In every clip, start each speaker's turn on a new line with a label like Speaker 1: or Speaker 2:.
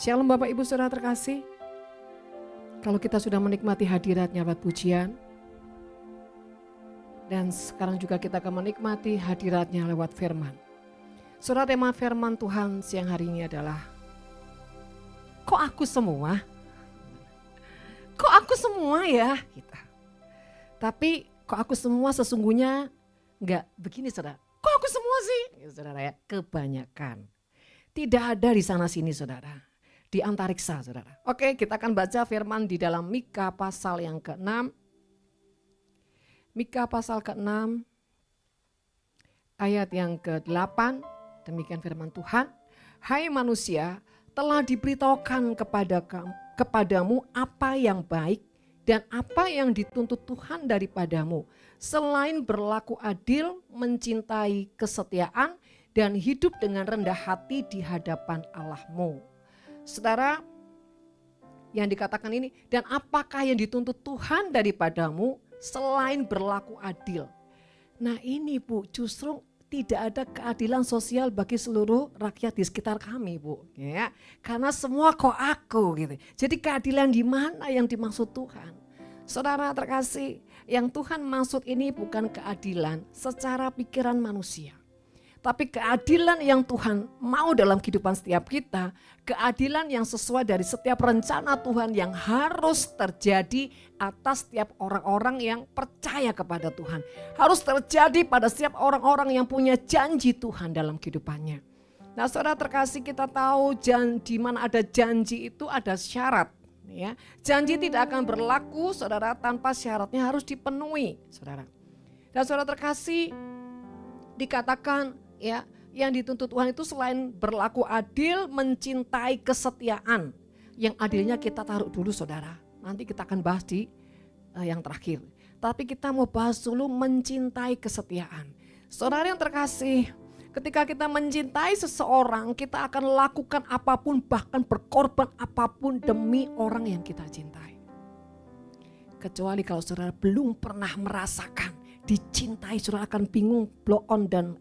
Speaker 1: Shalom Bapak Ibu Saudara terkasih. Kalau kita sudah menikmati hadiratnya lewat pujian, dan sekarang juga kita akan menikmati hadiratnya lewat firman. Saudara, tema firman Tuhan siang hari ini adalah, kok aku semua? Kok aku semua ya? Tapi kok aku semua sesungguhnya enggak begini saudara. Kok aku semua sih? Saudara ya, kebanyakan. Tidak ada di sana sini saudara. Di antariksa saudara. Oke, kita akan baca firman di dalam Mika pasal yang ke-6. Mika pasal ke-6 ayat yang ke-8. Demikian firman Tuhan. Hai manusia, telah diberitahukan kepadamu apa yang baik dan apa yang dituntut Tuhan daripadamu. Selain berlaku adil, mencintai kesetiaan, dan hidup dengan rendah hati di hadapan Allahmu. Saudara, yang dikatakan ini, dan apakah yang dituntut Tuhan daripadamu selain berlaku adil. Nah ini Bu, justru tidak ada keadilan sosial bagi seluruh rakyat di sekitar kami Bu. Ya, karena semua kok aku gitu. Jadi keadilan di mana yang dimaksud Tuhan? Saudara terkasih, yang Tuhan maksud ini bukan keadilan secara pikiran manusia. Tapi keadilan yang Tuhan mau dalam kehidupan setiap kita, keadilan yang sesuai dari setiap rencana Tuhan yang harus terjadi atas setiap orang-orang yang percaya kepada Tuhan. Harus terjadi pada setiap orang-orang yang punya janji Tuhan dalam kehidupannya. Nah saudara terkasih, kita tahu di mana ada janji itu ada syarat. Ya. Janji tidak akan berlaku saudara tanpa syaratnya harus dipenuhi saudara. Dan saudara terkasih, dikatakan ya, yang dituntut Tuhan itu selain berlaku adil, mencintai kesetiaan. Yang adilnya kita taruh dulu saudara. Nanti kita akan bahas di yang terakhir. Tapi kita mau bahas dulu mencintai kesetiaan. Saudara yang terkasih, ketika kita mencintai seseorang, kita akan lakukan apapun, bahkan berkorban apapun demi orang yang kita cintai. Kecuali kalau saudara belum pernah merasakan dicintai, saudara akan bingung, blow on dan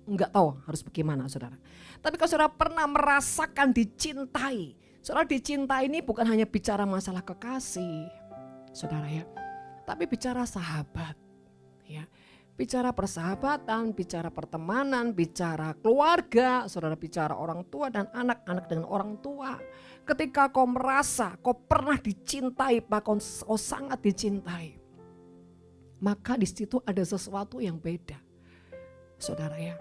Speaker 1: enggak tahu harus bagaimana saudara. Tapi kalau saudara pernah merasakan dicintai, saudara dicintai ini bukan hanya bicara masalah kekasih saudara ya, tapi bicara sahabat ya, bicara persahabatan, bicara pertemanan, bicara keluarga, saudara bicara orang tua dan anak-anak dengan orang tua. Ketika kau merasa kau pernah dicintai, bahkan kau sangat dicintai, maka di situ ada sesuatu yang beda saudara ya.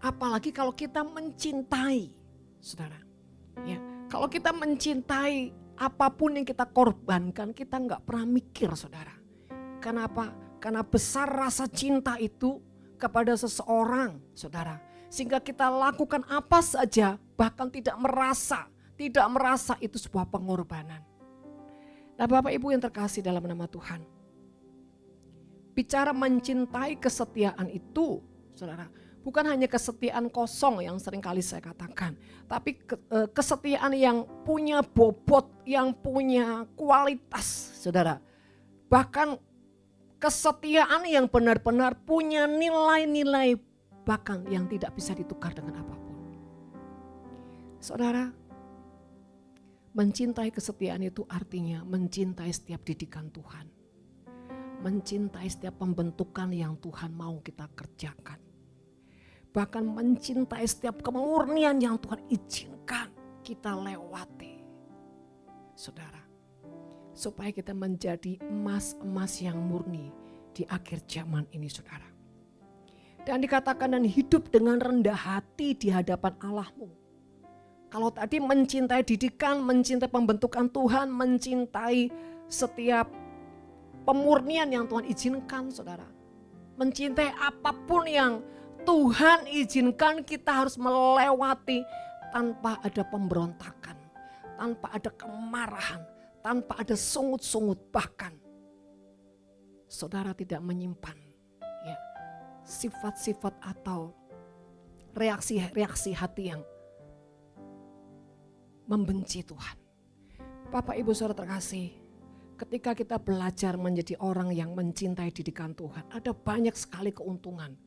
Speaker 1: Apalagi kalau kita mencintai saudara ya, kalau kita mencintai apapun yang kita korbankan, kita nggak pernah mikir saudara. Kenapa? Karena besar rasa cinta itu kepada seseorang saudara, sehingga kita lakukan apa saja, bahkan tidak merasa itu sebuah pengorbanan. Nah Bapak Ibu yang terkasih dalam nama Tuhan, bicara mencintai kesetiaan itu saudara, bukan hanya kesetiaan kosong yang sering kali saya katakan, tapi kesetiaan yang punya bobot, yang punya kualitas saudara. Bahkan kesetiaan yang benar-benar punya nilai-nilai, bahkan yang tidak bisa ditukar dengan apapun. Saudara, mencintai kesetiaan itu artinya mencintai setiap didikan Tuhan. Mencintai setiap pembentukan yang Tuhan mau kita kerjakan. Bahkan mencintai setiap kemurnian yang Tuhan izinkan kita lewati. Saudara, supaya kita menjadi emas-emas yang murni di akhir zaman ini saudara. Dan dikatakan dan hidup dengan rendah hati di hadapan Allahmu. Kalau tadi mencintai didikan, mencintai pembentukan Tuhan, mencintai setiap pemurnian yang Tuhan izinkan saudara. Mencintai apapun yang Tuhan izinkan, kita harus melewati tanpa ada pemberontakan, tanpa ada kemarahan, tanpa ada sungut-sungut, bahkan saudara tidak menyimpan ya, sifat-sifat atau reaksi-reaksi hati yang membenci Tuhan. Bapak Ibu Saudara terkasih, ketika kita belajar menjadi orang yang mencintai didikan Tuhan, ada banyak sekali keuntungan.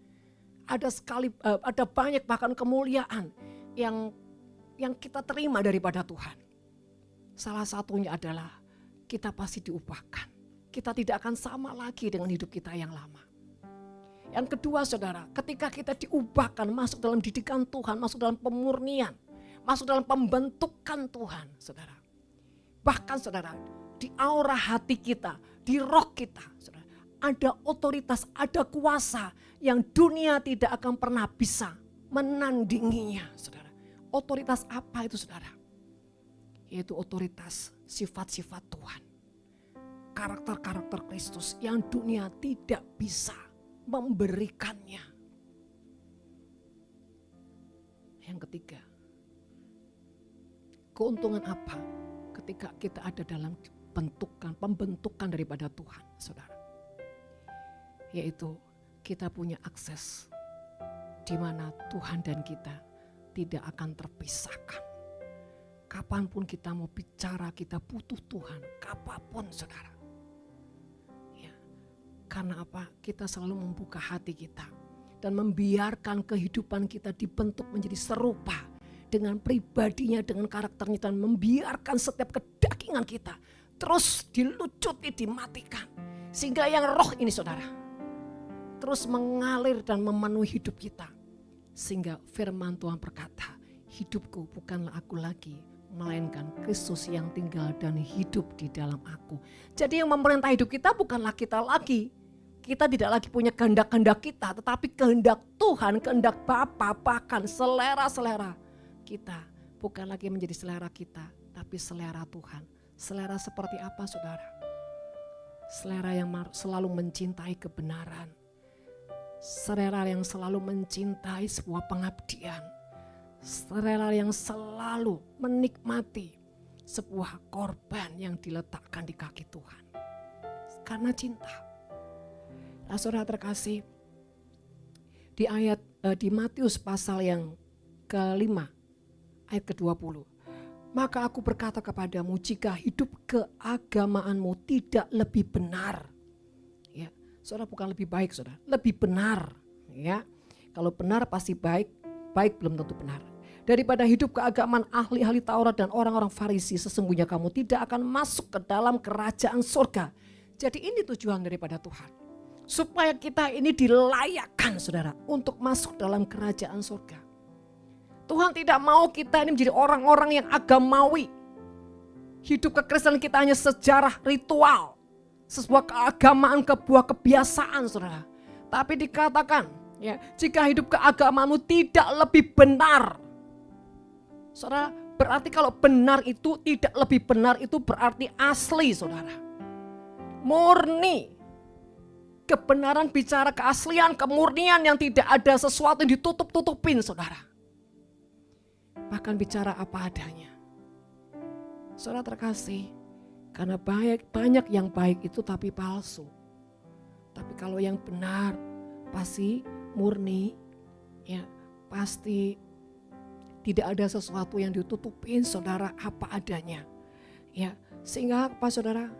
Speaker 1: Ada banyak bahkan kemuliaan yang yang kita terima daripada Tuhan. Salah satunya adalah kita pasti diubahkan. Kita tidak akan sama lagi dengan hidup kita yang lama. Yang kedua saudara, ketika kita diubahkan, masuk dalam didikan Tuhan, masuk dalam pemurnian, masuk dalam pembentukan Tuhan saudara. Bahkan saudara, di aura hati kita, di roh kita saudara, ada otoritas, ada kuasa yang dunia tidak akan pernah bisa menandinginya saudara. Otoritas apa itu saudara? Yaitu otoritas sifat-sifat Tuhan. Karakter-karakter Kristus yang dunia tidak bisa memberikannya. Yang ketiga, keuntungan apa ketika kita ada dalam pembentukan daripada Tuhan, saudara? Yaitu kita punya akses di mana Tuhan dan kita tidak akan terpisahkan. Kapanpun kita mau bicara, kita butuh Tuhan, kapanpun saudara. Karena apa? Kita selalu membuka hati kita dan membiarkan kehidupan kita dibentuk menjadi serupa dengan pribadinya, dengan karakternya, dan membiarkan setiap kedagingan kita terus dilucuti, dimatikan. Sehingga yang roh ini saudara terus mengalir dan memenuhi hidup kita. Sehingga firman Tuhan berkata, hidupku bukanlah aku lagi, melainkan Kristus yang tinggal dan hidup di dalam aku. Jadi yang memerintah hidup kita bukanlah kita lagi. Kita tidak lagi punya kehendak-kehendak kita, tetapi kehendak Tuhan, kehendak Bapa, bahkan selera-selera kita. Bukan lagi menjadi selera kita, tapi selera Tuhan. Selera seperti apa saudara? Selera yang selalu mencintai kebenaran. Selera yang selalu mencintai sebuah pengabdian. Selera yang selalu menikmati sebuah korban yang diletakkan di kaki Tuhan. Karena cinta. Nah, saudara terkasih, di Matius pasal yang ke-5 ayat ke-20. Maka aku berkata kepadamu, jika hidup keagamaanmu tidak lebih benar. Ya, saudara, bukan lebih baik saudara, lebih benar. Ya, kalau benar pasti baik, baik belum tentu benar. Daripada hidup keagamaan ahli-ahli Taurat dan orang-orang Farisi, sesungguhnya kamu tidak akan masuk ke dalam kerajaan surga. Jadi ini tujuan daripada Tuhan. Supaya kita ini dilayakkan saudara untuk masuk dalam kerajaan surga. Tuhan tidak mau kita ini menjadi orang-orang yang agamawi. Hidup kekristenan kita hanya sejarah ritual. Sebuah keagamaan, sebuah kebiasaan saudara. Tapi dikatakan ya, jika hidup keagamaanmu tidak lebih benar. Saudara, berarti kalau benar itu tidak lebih benar itu berarti asli saudara. Murni. Kebenaran bicara keaslian, kemurnian yang tidak ada sesuatu yang ditutup-tutupin saudara. Bahkan bicara apa adanya. Saudara terkasih, karena banyak yang baik itu tapi palsu. Tapi kalau yang benar pasti murni, ya pasti tidak ada sesuatu yang ditutupin saudara apa adanya. Ya, sehingga apa saudara?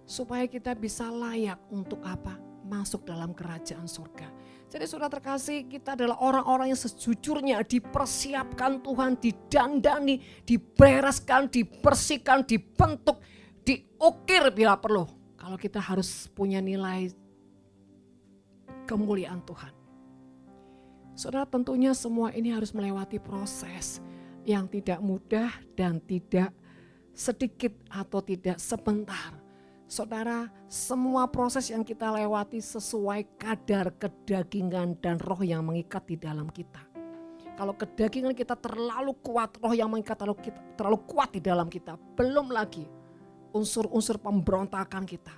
Speaker 1: Supaya kita bisa layak untuk apa? Masuk dalam kerajaan surga. Jadi saudara terkasih, kita adalah orang-orang yang sejujurnya dipersiapkan Tuhan, didandani, dibereskan, dibersihkan, dibentuk, diukir bila perlu. Kalau kita harus punya nilai kemuliaan Tuhan. Saudara, tentunya semua ini harus melewati proses yang tidak mudah dan tidak sedikit atau tidak sebentar. Saudara, semua proses yang kita lewati sesuai kadar kedagingan dan roh yang mengikat di dalam kita. Kalau kedagingan kita terlalu kuat, roh yang mengikat terlalu kuat di dalam kita, belum lagi unsur-unsur pemberontakan kita.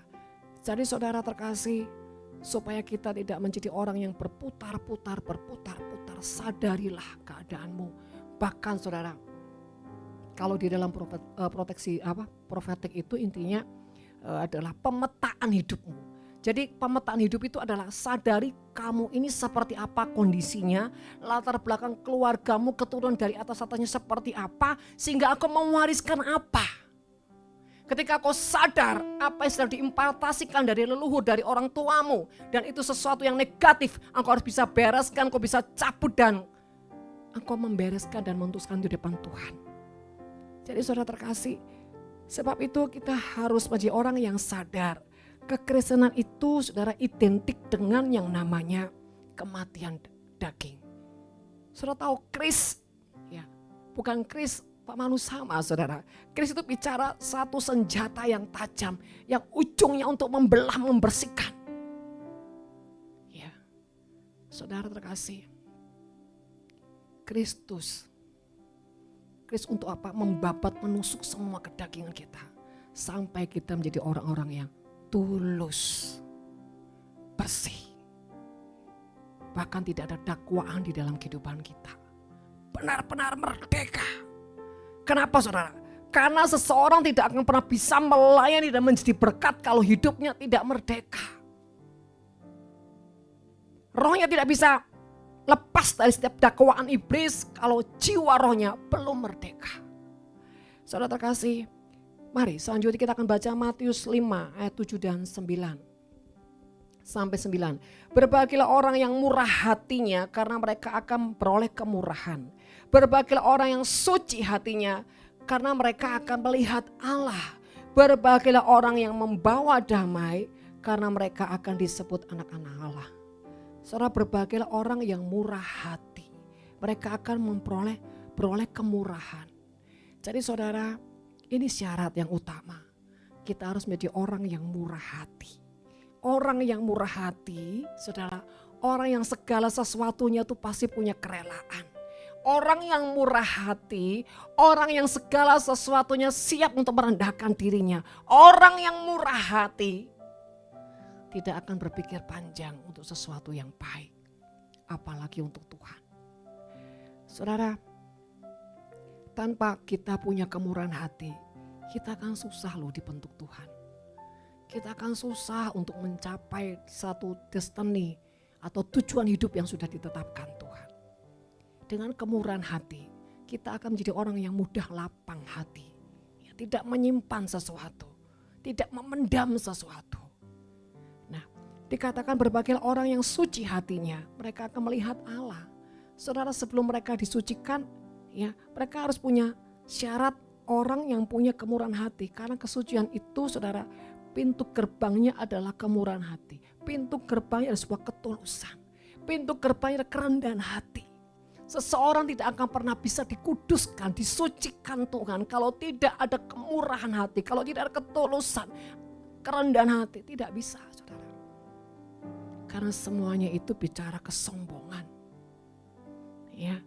Speaker 1: Jadi saudara terkasih, supaya kita tidak menjadi orang yang berputar-putar, sadarilah keadaanmu. Bahkan saudara, kalau di dalam profetik itu intinya adalah pemetaan hidupmu. Jadi pemetaan hidup itu adalah sadari kamu ini seperti apa kondisinya, latar belakang keluargamu, keturunan dari atasnya seperti apa, sehingga aku mewariskan apa. Ketika kau sadar apa yang sudah diimpartasikan dari leluhur, dari orang tuamu, dan itu sesuatu yang negatif, engkau harus bisa bereskan, engkau bisa cabut dan engkau membereskan dan memutuskan di depan Tuhan. Jadi saudara terkasih, sebab itu kita harus menjadi orang yang sadar. Kekristenan itu saudara identik dengan yang namanya kematian daging. Saudara tahu kris, ya, bukan kris Pak Manu sama saudara. Kris itu bicara satu senjata yang tajam, yang ujungnya untuk membelah, membersihkan. Ya, saudara terkasih, Kristus untuk apa? Membabat, menusuk semua kedagingan kita. Sampai kita menjadi orang-orang yang tulus, bersih. Bahkan tidak ada dakwaan di dalam kehidupan kita. Benar-benar merdeka. Kenapa saudara? Karena seseorang tidak akan pernah bisa melayani dan menjadi berkat kalau hidupnya tidak merdeka. Rohnya tidak bisa lepas dari setiap dakwaan iblis kalau jiwa rohnya belum merdeka. Saudara terkasih, mari selanjutnya kita akan baca Matius 5 ayat 7 dan 9. Sampai 9. Berbahagialah orang yang murah hatinya karena mereka akan beroleh kemurahan. Berbahagialah orang yang suci hatinya karena mereka akan melihat Allah. Berbahagialah orang yang membawa damai karena mereka akan disebut anak-anak Allah. Saudara, berbahagialah orang yang murah hati. Mereka akan beroleh kemurahan. Jadi saudara, ini syarat yang utama. Kita harus menjadi orang yang murah hati. Orang yang murah hati, saudara, orang yang segala sesuatunya itu pasti punya kerelaan. Orang yang murah hati, orang yang segala sesuatunya siap untuk merendahkan dirinya. Orang yang murah hati tidak akan berpikir panjang untuk sesuatu yang baik, apalagi untuk Tuhan. Saudara, tanpa kita punya kemurahan hati, kita akan susah loh dibentuk Tuhan. Kita akan susah untuk mencapai satu destiny atau tujuan hidup yang sudah ditetapkan Tuhan. Dengan kemurahan hati, kita akan menjadi orang yang mudah lapang hati. Ya, tidak menyimpan sesuatu, tidak memendam sesuatu. Nah, dikatakan berbagai orang yang suci hatinya, mereka akan melihat Allah. Saudara, sebelum mereka disucikan, ya, mereka harus punya syarat orang yang punya kemurahan hati. Karena kesucian itu, saudara, pintu gerbangnya adalah kemurahan hati. Pintu gerbangnya adalah sebuah ketulusan. Pintu gerbangnya adalah kerendahan hati. Seseorang tidak akan pernah bisa dikuduskan, disucikan Tuhan kalau tidak ada kemurahan hati, kalau tidak ada ketulusan, kerendahan hati. Tidak bisa, saudara. Karena semuanya itu bicara kesombongan. Ya,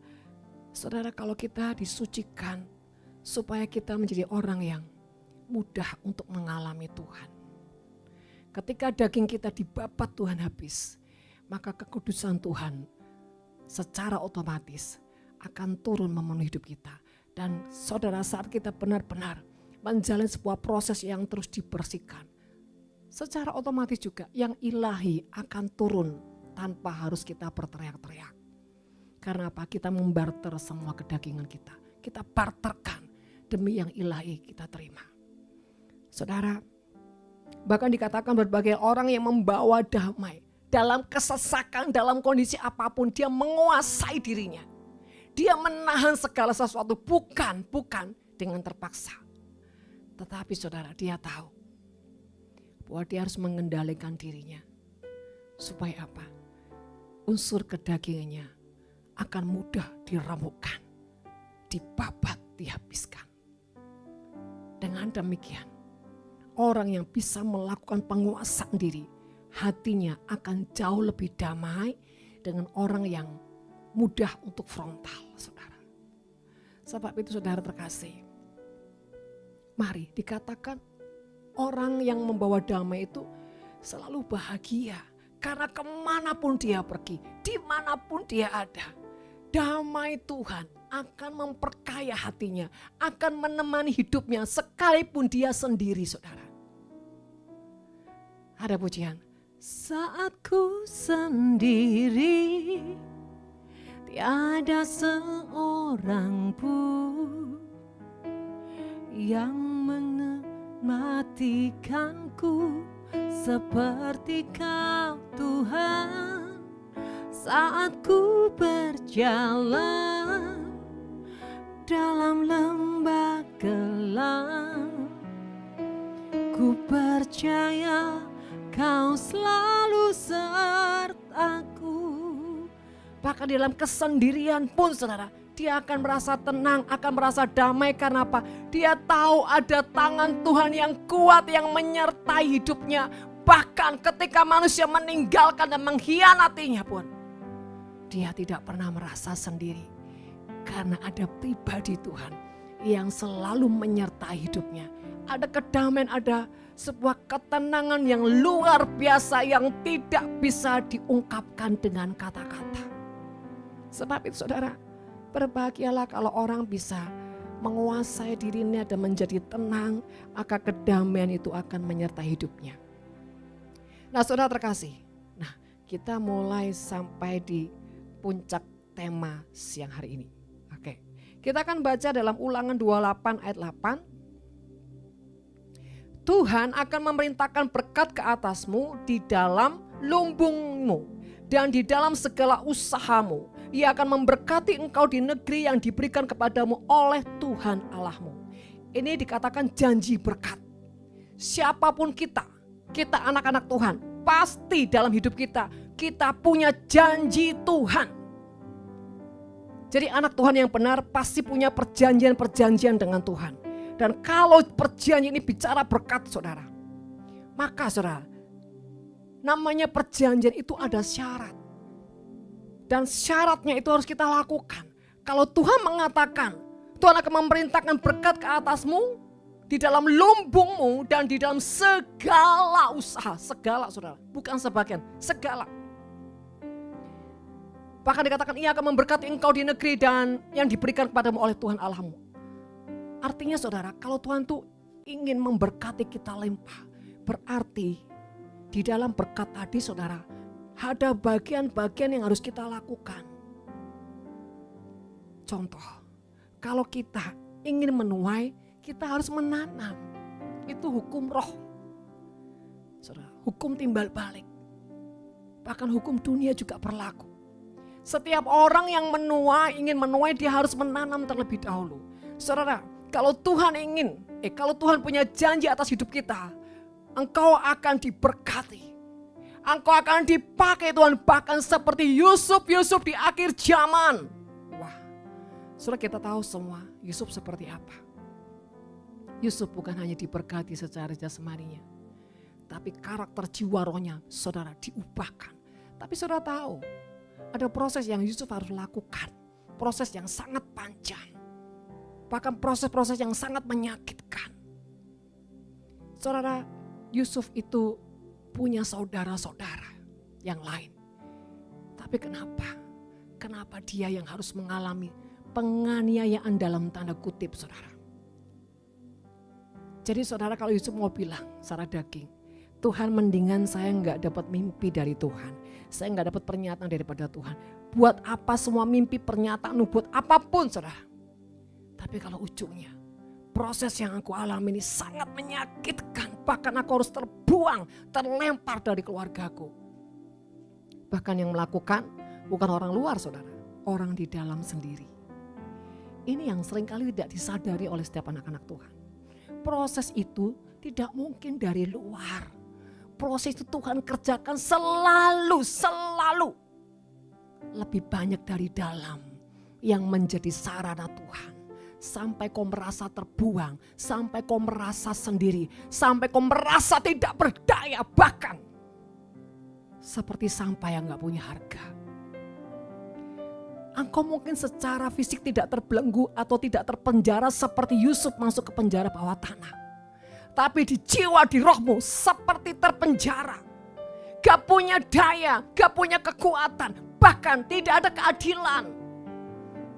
Speaker 1: saudara, kalau kita disucikan supaya kita menjadi orang yang mudah untuk mengalami Tuhan. Ketika daging kita dibabat Tuhan habis, maka kekudusan Tuhan secara otomatis akan turun memenuhi hidup kita. Dan saudara, saat kita benar-benar menjalani sebuah proses yang terus dibersihkan, secara otomatis juga yang ilahi akan turun tanpa harus kita berteriak-teriak. Karena apa? Kita membarter semua kedagingan kita. Kita barterkan demi yang ilahi kita terima. Saudara, bahkan dikatakan berbagai orang yang membawa damai. Dalam kesesakan, dalam kondisi apapun, dia menguasai dirinya. Dia menahan segala sesuatu, bukan dengan terpaksa. Tetapi saudara, dia tahu bahwa dia harus mengendalikan dirinya. Supaya apa? Unsur kedagingannya akan mudah diremukkan, dibabat, dihabiskan. Dengan demikian, orang yang bisa melakukan penguasaan diri, hatinya akan jauh lebih damai dengan orang yang mudah untuk frontal, saudara. Sebab itu saudara terkasih, mari dikatakan orang yang membawa damai itu selalu bahagia. Karena kemanapun dia pergi, dimanapun dia ada, damai Tuhan akan memperkaya hatinya, akan menemani hidupnya sekalipun dia sendiri, saudara. Ada pujian. Saat ku sendiri, tiada seorang pun yang menematikanku seperti Kau Tuhan. Saat ku berjalan dalam lembah Ku percaya Kau selalu sertaku. Bahkan di dalam kesendirian pun saudara, dia akan merasa tenang, akan merasa damai. Karena apa? Dia tahu ada tangan Tuhan yang kuat yang menyertai hidupnya. Bahkan ketika manusia meninggalkan dan mengkhianatinya pun, dia tidak pernah merasa sendiri. Karena ada pribadi Tuhan yang selalu menyertai hidupnya. Ada kedamaian, ada sebuah ketenangan yang luar biasa yang tidak bisa diungkapkan dengan kata-kata. Sebab itu saudara, berbahagialah kalau orang bisa menguasai dirinya dan menjadi tenang, maka kedamaian itu akan menyertai hidupnya. Nah saudara terkasih, nah kita mulai sampai di puncak tema siang hari ini. Oke, kita akan baca dalam Ulangan 28 ayat 8. Tuhan akan memerintahkan berkat ke atasmu di dalam lumbungmu dan di dalam segala usahamu. Ia akan memberkati engkau di negeri yang diberikan kepadamu oleh Tuhan Allahmu. Ini dikatakan janji berkat. Siapapun kita anak-anak Tuhan, pasti dalam hidup kita punya janji Tuhan. Jadi anak Tuhan yang benar pasti punya perjanjian-perjanjian dengan Tuhan. Dan kalau perjanjian ini bicara berkat saudara, maka saudara, namanya perjanjian itu ada syarat. Dan syaratnya itu harus kita lakukan. Kalau Tuhan mengatakan, Tuhan akan memerintahkan berkat ke atasmu, di dalam lumbungmu dan di dalam segala usaha. Segala saudara, bukan sebagian, segala. Bahkan dikatakan ia akan memberkati engkau di negeri dan yang diberikan kepadamu oleh Tuhan Allahmu. Artinya saudara, kalau Tuhan tuh ingin memberkati kita limpah, berarti di dalam berkat tadi saudara, ada bagian-bagian yang harus kita lakukan. Contoh, kalau kita ingin menuai, kita harus menanam. Itu hukum roh. Saudara, hukum timbal balik. Bahkan hukum dunia juga berlaku. Setiap orang yang ingin menuai, dia harus menanam terlebih dahulu. Saudara, kalau Tuhan kalau Tuhan punya janji atas hidup kita, engkau akan diberkati. Engkau akan dipakai Tuhan, bahkan seperti Yusuf di akhir zaman. Wah, saudara, kita tahu semua Yusuf seperti apa. Yusuf bukan hanya diberkati secara jasmaninya, tapi karakter jiwa rohnya saudara diubahkan. Tapi saudara tahu, ada proses yang Yusuf harus lakukan. Proses yang sangat panjang. Bahkan proses-proses yang sangat menyakitkan. Saudara, Yusuf itu punya saudara-saudara yang lain. Tapi kenapa? Kenapa dia yang harus mengalami penganiayaan dalam tanda kutip saudara? Jadi saudara, kalau Yusuf mau bilang secara daging, Tuhan mendingan saya nggak dapat mimpi dari Tuhan. Saya nggak dapat pernyataan daripada Tuhan. Buat apa semua mimpi, pernyataan, buat apapun saudara. Tapi kalau ujungnya proses yang aku alami ini sangat menyakitkan. Bahkan aku harus terbuang, terlempar dari keluargaku. Bahkan yang melakukan bukan orang luar saudara, orang di dalam sendiri. Ini yang seringkali tidak disadari oleh setiap anak-anak Tuhan. Proses itu tidak mungkin dari luar. Proses itu Tuhan kerjakan selalu lebih banyak dari dalam yang menjadi sarana Tuhan. Sampai kau merasa terbuang, sampai kau merasa sendiri, sampai kau merasa tidak berdaya, bahkan seperti sampah yang gak punya harga. Engkau mungkin secara fisik tidak terbelenggu atau tidak terpenjara seperti Yusuf masuk ke penjara bawah tanah. Tapi di jiwa, di rohmu seperti terpenjara. Gak punya daya, gak punya kekuatan, bahkan tidak ada keadilan.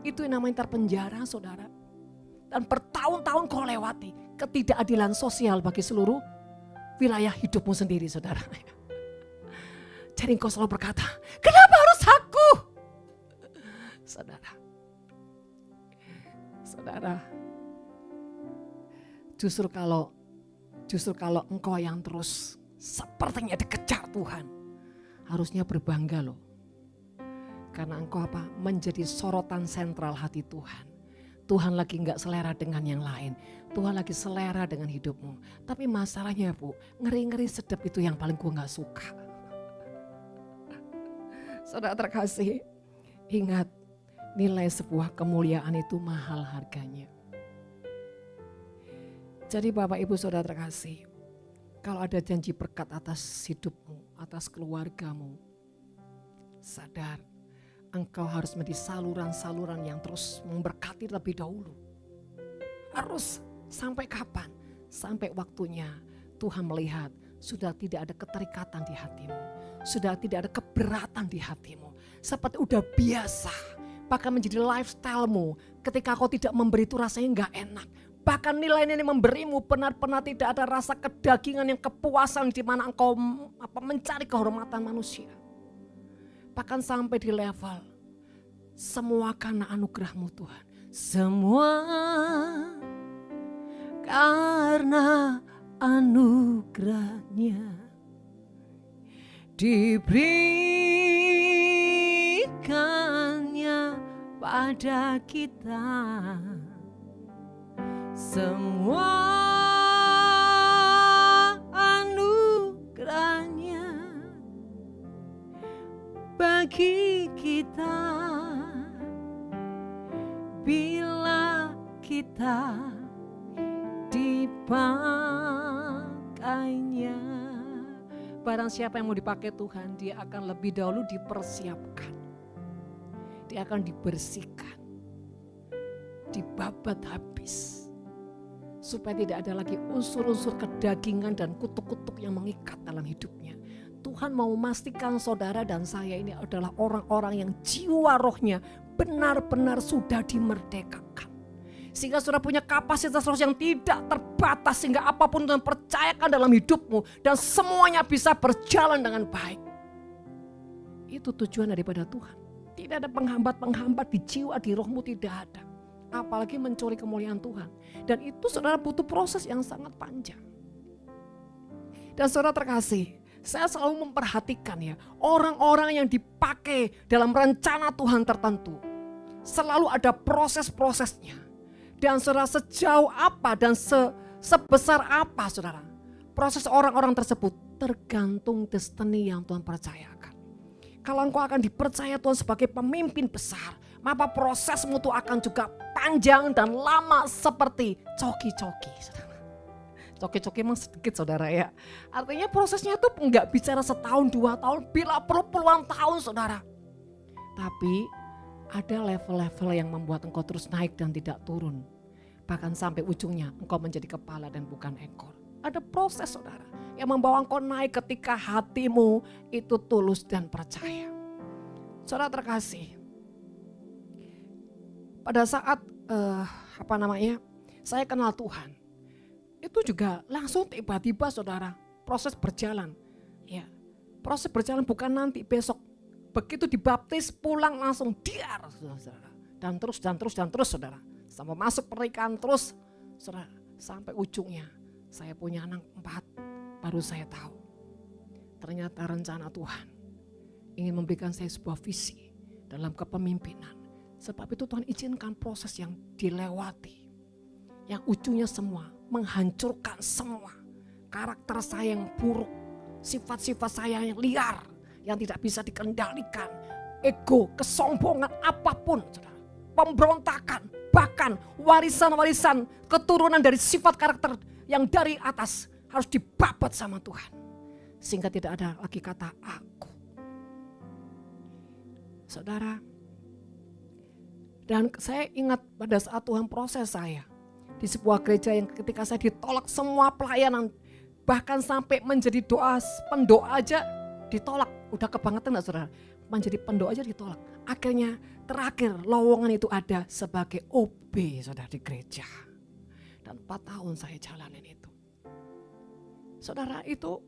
Speaker 1: Itu yang namanya terpenjara saudara. Dan bertahun-tahun kau lewati ketidakadilan sosial bagi seluruh wilayah hidupmu sendiri saudara. Jadi engkau selalu berkata, kenapa harus aku? Saudara, justru kalau engkau yang terus sepertinya dikejar Tuhan, harusnya berbangga loh. Karena engkau menjadi sorotan sentral hati Tuhan. Tuhan lagi gak selera dengan yang lain. Tuhan lagi selera dengan hidupmu. Tapi masalahnya Bu, ngeri-ngeri sedap itu yang paling gue gak suka. Saudara terkasih, ingat nilai sebuah kemuliaan itu mahal harganya. Jadi Bapak Ibu Saudara terkasih, kalau ada janji berkat atas hidupmu, atas keluargamu, sadar engkau harus menjadi saluran-saluran yang terus memberkati lebih dahulu. Harus sampai kapan? Sampai waktunya Tuhan melihat sudah tidak ada keterikatan di hatimu. Sudah tidak ada keberatan di hatimu. Seperti udah biasa. Bahkan menjadi lifestylemu. Ketika kau tidak memberi itu rasanya gak enak. Bahkan nilai-nilai memberimu benar-benar tidak ada rasa kedagingan yang kepuasan di mana engkau mencari kehormatan manusia. Bahkan sampai di level semua karena anugerah-Mu Tuhan. Semua karena anugerah-Nya diberikannya pada kita. Semua anugerah-Nya bagi kita bila kita dipakainya. Barang siapa yang mau dipakai Tuhan, dia akan lebih dahulu dipersiapkan. Dia akan dibersihkan, dibabat habis. Supaya tidak ada lagi unsur-unsur kedagingan dan kutuk-kutuk yang mengikat dalam hidupnya. Tuhan mau memastikan saudara dan saya ini adalah orang-orang yang jiwa rohnya benar-benar sudah dimerdekakan. Sehingga saudara punya kapasitas roh yang tidak terbatas. Sehingga apapun yang percayakan dalam hidupmu dan semuanya bisa berjalan dengan baik. Itu tujuan daripada Tuhan. Tidak ada penghambat-penghambat di jiwa, di rohmu tidak ada. Apalagi mencuri kemuliaan Tuhan. Dan itu saudara butuh proses yang sangat panjang. Dan saudara terkasih, saya selalu memperhatikan ya, orang-orang yang dipakai dalam rencana Tuhan tertentu. Selalu ada proses-prosesnya. Dan saudara sejauh apa dan sebesar apa saudara. Proses orang-orang tersebut tergantung destiny yang Tuhan percayakan. Kalau engkau akan dipercaya Tuhan sebagai pemimpin besar, maka prosesmu itu akan juga panjang dan lama seperti coki-coki. Coki-coki emang sedikit saudara ya. Artinya prosesnya itu enggak bicara setahun, 2 tahun, bila perlu puluhan tahun saudara. Tapi ada level-level yang membuat engkau terus naik dan tidak turun. Bahkan sampai ujungnya engkau menjadi kepala dan bukan ekor. Ada proses saudara yang membawa engkau naik ketika hatimu itu tulus dan percaya. Saudara terkasih, pada saat saya kenal Tuhan, itu juga langsung tiba-tiba saudara proses berjalan. Ya, proses berjalan bukan nanti besok. Begitu dibaptis pulang langsung diar saudara. Dan terus saudara. Sampai masuk pernikahan terus saudara. Sampai ujungnya saya punya anak 4, baru saya tahu. Ternyata rencana Tuhan ingin memberikan saya sebuah visi dalam kepemimpinan. Sebab itu Tuhan izinkan proses yang dilewati. Yang ujungnya semua menghancurkan semua. Karakter saya yang buruk, sifat-sifat saya yang liar, yang tidak bisa dikendalikan. Ego, kesombongan apapun saudara. Pemberontakan, bahkan warisan-warisan keturunan dari sifat karakter yang dari atas harus dibabat sama Tuhan. Sehingga tidak ada lagi kata aku. Saudara, dan saya ingat pada saat Tuhan proses saya di sebuah gereja yang ketika saya ditolak semua pelayanan, bahkan sampai menjadi pendoa aja ditolak. Udah kebangetan gak saudara? Menjadi pendoa aja ditolak. Akhirnya terakhir lowongan itu ada sebagai OB saudara di gereja. Dan 4 tahun saya jalanin itu. Saudara, itu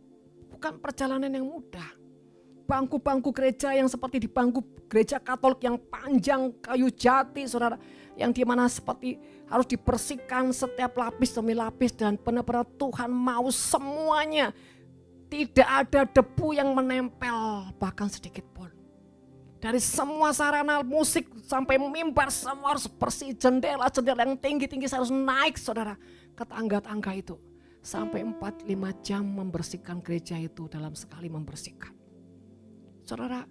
Speaker 1: bukan perjalanan yang mudah. Bangku-bangku gereja yang seperti di bangku gereja Katolik yang panjang kayu jati saudara. Yang dimana seperti harus dibersihkan setiap lapis demi lapis. Dan benar-benar Tuhan mau semuanya. Tidak ada debu yang menempel bahkan sedikit pun. Dari semua sarana musik sampai mimbar semua harus bersih, jendela-jendela yang tinggi-tinggi harus naik saudara ke tangga-tangga itu. Sampai 4-5 jam membersihkan gereja itu dalam sekali membersihkan. Saudara,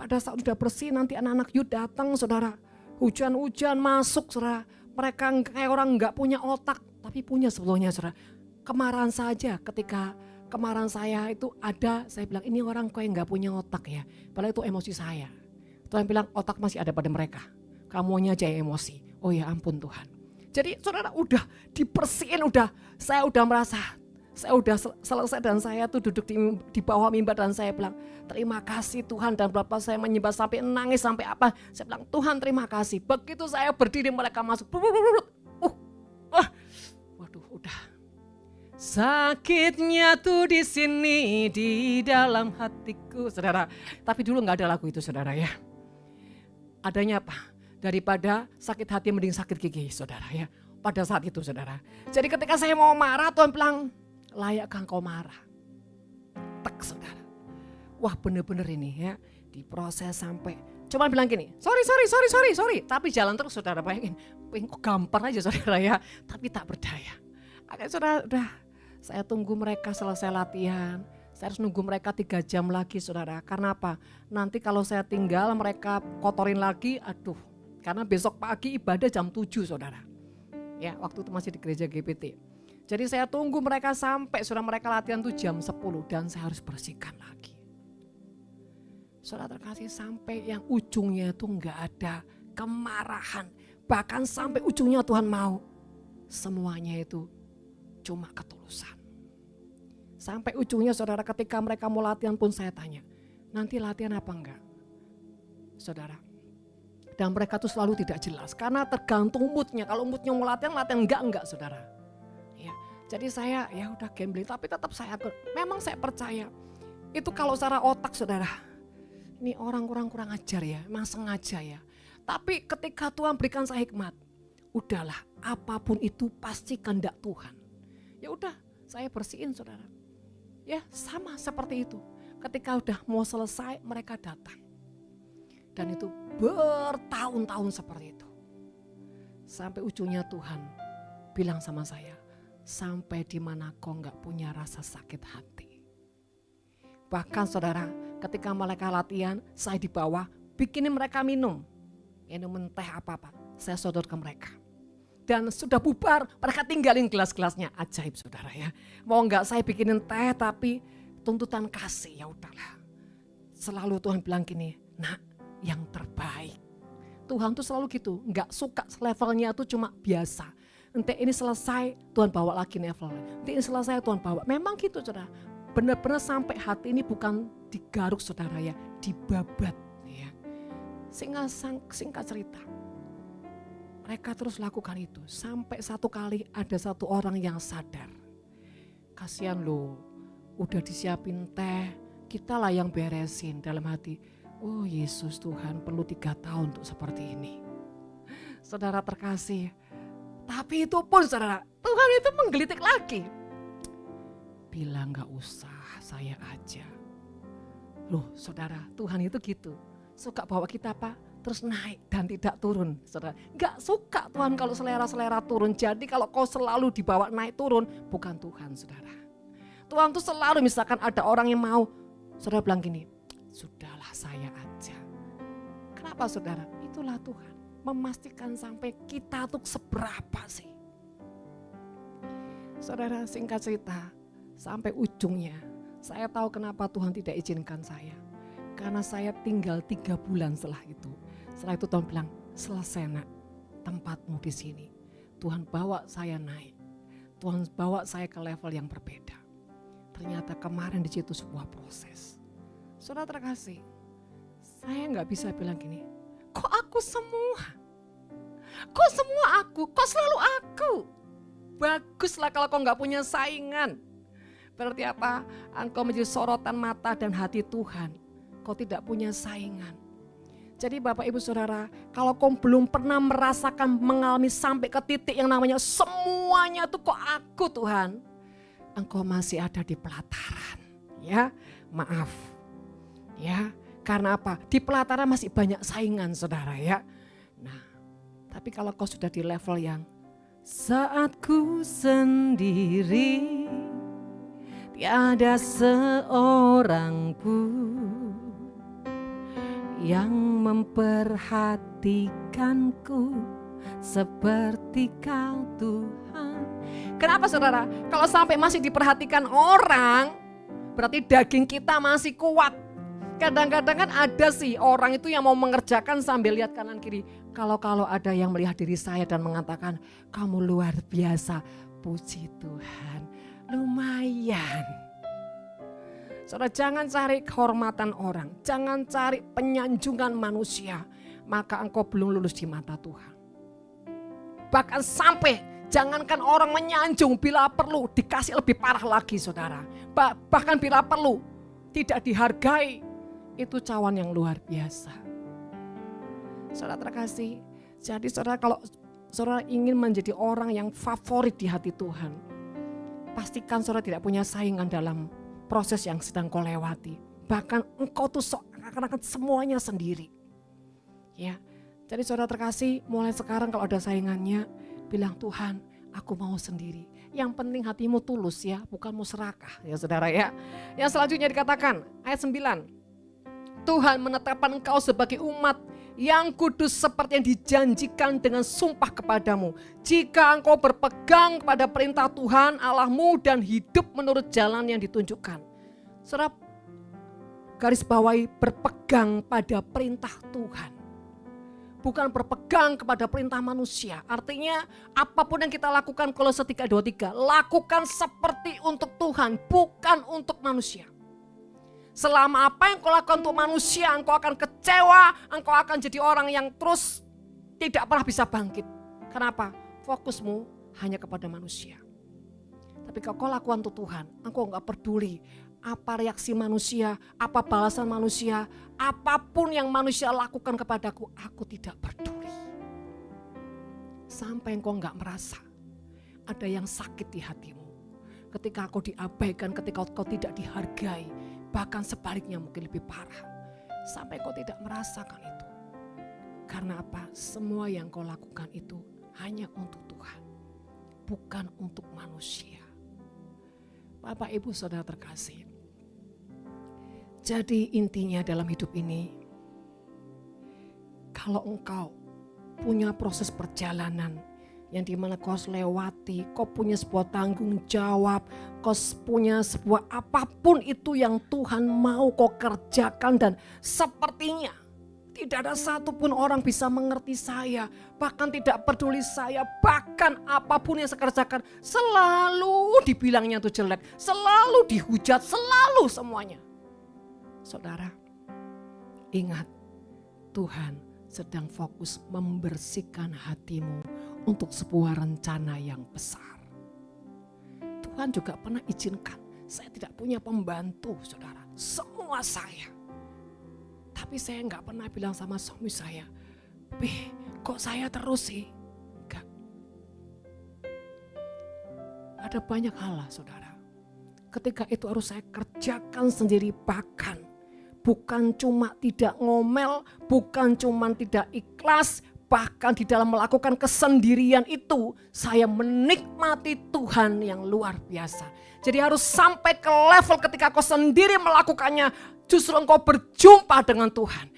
Speaker 1: pada saat sudah bersih nanti anak-anak youth datang saudara. Hujan-hujan masuk saudara. Mereka kayak orang nggak punya otak, tapi punya sebetulnya saudara. Kemarahan saja ketika kemarahan saya itu ada, saya bilang ini orang kayak nggak punya otak ya. Padahal itu emosi saya. Tuhan bilang otak masih ada pada mereka. Kamunya aja yang emosi. Oh ya ampun Tuhan. Jadi saudara udah dibersihin, saya udah merasa, saya udah selesai dan saya tuh duduk di bawah mimbar dan saya bilang terima kasih Tuhan, dan berapa saya menyembah sampai nangis sampai apa, saya bilang Tuhan terima kasih. Begitu saya berdiri mereka masuk, waduh udah. Sakitnya tuh di sini di dalam hatiku saudara. Tapi dulu nggak ada lagu itu saudara ya. Adanya apa? Daripada sakit hati mending sakit gigi saudara ya. Pada saat itu saudara. Jadi ketika saya mau marah Tuhan bilang layakkah engkau marah? Tek saudara. Wah bener-bener ini ya. Diproses sampai. Cuman bilang gini sorry. Tapi jalan terus saudara, bayangin. Kok gampang aja saudara ya. Tapi tak berdaya. Akhirnya saudara udah. Saya tunggu mereka selesai latihan. Saya harus nunggu mereka 3 jam lagi saudara. Karena apa? Nanti kalau saya tinggal mereka kotorin lagi, aduh. Karena besok pagi ibadah jam 7 saudara. Ya waktu itu masih di gereja GPT. Jadi saya tunggu mereka sampai saudara, mereka latihan tuh jam 10 dan saya harus bersihkan lagi. Saudara terkasih, sampai yang ujungnya itu enggak ada kemarahan. Bahkan sampai ujungnya Tuhan mau. Semuanya itu cuma ketulusan. Sampai ujungnya saudara ketika mereka mau latihan pun saya tanya, nanti latihan apa enggak? Saudara. Dan mereka tuh selalu tidak jelas karena tergantung moodnya. Kalau moodnya mau latihan enggak saudara. Ya, jadi saya ya udah gambling tapi tetap memang saya percaya. Itu kalau secara otak saudara, ini orang kurang ajar ya, memang sengaja ya. Tapi ketika Tuhan berikan saya hikmat, udahlah apapun itu pasti kehendak Tuhan. Ya udah saya bersihin saudara. Ya sama seperti itu. Ketika udah mau selesai mereka datang. Dan itu bertahun-tahun seperti itu. Sampai ujungnya Tuhan bilang sama saya, sampai di mana kau nggak punya rasa sakit hati. Bahkan saudara, ketika mereka latihan, saya di bawah bikinin mereka minum teh apa-apa, saya sodor ke mereka. Dan sudah bubar, mereka tinggalin gelas-gelasnya. Ajaib saudara ya. Mau nggak saya bikinin teh tapi tuntutan kasih, ya udahlah. Selalu Tuhan bilang gini, nak, yang terbaik. Tuhan tuh selalu gitu, nggak suka levelnya tuh cuma biasa. Nanti ini selesai, Tuhan bawa lagi level. Nanti ini selesai, Tuhan bawa. Memang gitu saudara, benar-benar sampai hati ini bukan digaruk saudara ya, dibabat ya. Singkat cerita, mereka terus lakukan itu. Sampai satu kali ada satu orang yang sadar. Kasihan loh, udah disiapin teh, kita lah yang beresin dalam hati. Oh Yesus Tuhan perlu 3 tahun untuk seperti ini. Saudara terkasih, tapi itu pun saudara, Tuhan itu menggelitik lagi. Bilang gak usah, saya aja. Loh saudara, Tuhan itu gitu. Suka bawa kita apa? Terus naik dan tidak turun. Saudara, gak suka Tuhan kalau selera-selera turun. Jadi kalau kau selalu dibawa naik turun, bukan Tuhan saudara. Tuhan tuh selalu misalkan ada orang yang mau, saudara bilang gini, sudahlah saya aja. Kenapa saudara? Itulah Tuhan. Memastikan sampai kita tuh seberapa sih. Saudara singkat cerita, sampai ujungnya saya tahu kenapa Tuhan tidak izinkan saya. Karena saya tinggal 3 bulan setelah itu. Setelah itu Tuhan bilang, selesai nak, tempatmu di sini. Tuhan bawa saya naik. Tuhan bawa saya ke level yang berbeda. Ternyata kemarin di situ sebuah proses. Saudara terkasih, saya nggak bisa bilang gini, kok aku semua? Kok semua aku? Kok selalu aku? Baguslah kalau kau nggak punya saingan. Berarti apa? Engkau menjadi sorotan mata dan hati Tuhan. Kau tidak punya saingan. Jadi Bapak Ibu Saudara, kalau kau belum pernah merasakan mengalami sampai ke titik yang namanya semuanya tuh kok aku Tuhan, engkau masih ada di pelataran. Ya, maaf. Ya, Karena apa? Di pelataran masih banyak saingan saudara ya. Nah, tapi kalau kau sudah di level yang saat ku sendiri, tiada seorang pun yang memperhatikanku seperti kau Tuhan. Kenapa saudara? Kalau sampai masih diperhatikan orang, berarti daging kita masih kuat. Kadang-kadang kan ada sih orang itu yang mau mengerjakan sambil lihat kanan kiri. Kalau ada yang melihat diri saya dan mengatakan, kamu luar biasa, puji Tuhan, lumayan. Saudara, jangan cari kehormatan orang, jangan cari penyanjungan manusia, maka engkau belum lulus di mata Tuhan. Bahkan sampai jangankan orang menyanjung, bila perlu dikasih lebih parah lagi saudara. Bahkan bila perlu tidak dihargai, itu cawan yang luar biasa. Saudara terkasih, jadi saudara kalau saudara ingin menjadi orang yang favorit di hati Tuhan, pastikan saudara tidak punya saingan dalam proses yang sedang kau lewati. Bahkan engkau tuh akan semuanya sendiri. Ya, jadi saudara terkasih, mulai sekarang kalau ada saingannya, bilang Tuhan, aku mau sendiri. Yang penting hatimu tulus ya, bukan mau serakah ya saudara ya. Yang selanjutnya dikatakan ayat 9. Tuhan menetapkan engkau sebagai umat yang kudus seperti yang dijanjikan dengan sumpah kepadamu. Jika engkau berpegang pada perintah Tuhan Allahmu dan hidup menurut jalan yang ditunjukkan. Saudara, garis bawahi berpegang pada perintah Tuhan. Bukan berpegang kepada perintah manusia. Artinya apapun yang kita lakukan, Kolose 3:23, lakukan seperti untuk Tuhan, bukan untuk manusia. Selama apa yang kau lakukan untuk manusia, engkau akan kecewa, engkau akan jadi orang yang terus tidak pernah bisa bangkit. Kenapa? Fokusmu hanya kepada manusia. Tapi kalau kau lakukan untuk Tuhan, engkau enggak peduli apa reaksi manusia, apa balasan manusia, apapun yang manusia lakukan kepadaku, aku tidak peduli. Sampai engkau enggak merasa ada yang sakit di hatimu. Ketika kau diabaikan, ketika kau tidak dihargai, bahkan sebaliknya mungkin lebih parah. Sampai kau tidak merasakan itu. Karena apa? Semua yang kau lakukan itu hanya untuk Tuhan. Bukan untuk manusia. Bapak, Ibu, Saudara terkasih. Jadi intinya dalam hidup ini, kalau engkau punya proses perjalanan yang dimana kau harus lewati, kau punya sebuah tanggung jawab, kau punya sebuah apapun itu yang Tuhan mau kau kerjakan, dan sepertinya tidak ada satupun orang bisa mengerti saya, bahkan tidak peduli saya, bahkan apapun yang saya kerjakan selalu dibilangnya itu jelek, selalu dihujat, selalu semuanya. Saudara, ingat, Tuhan sedang fokus membersihkan hatimu untuk sebuah rencana yang besar. Tuhan juga pernah izinkan, saya tidak punya pembantu saudara, semua saya. Tapi saya enggak pernah bilang sama suami saya, kok saya terus sih? Enggak. Ada banyak hal saudara. Ketika itu harus saya kerjakan sendiri, bahkan bukan cuma tidak ngomel, bukan cuma tidak ikhlas, bahkan di dalam melakukan kesendirian itu saya menikmati Tuhan yang luar biasa. Jadi harus sampai ke level ketika kau sendiri melakukannya, justru engkau berjumpa dengan Tuhan.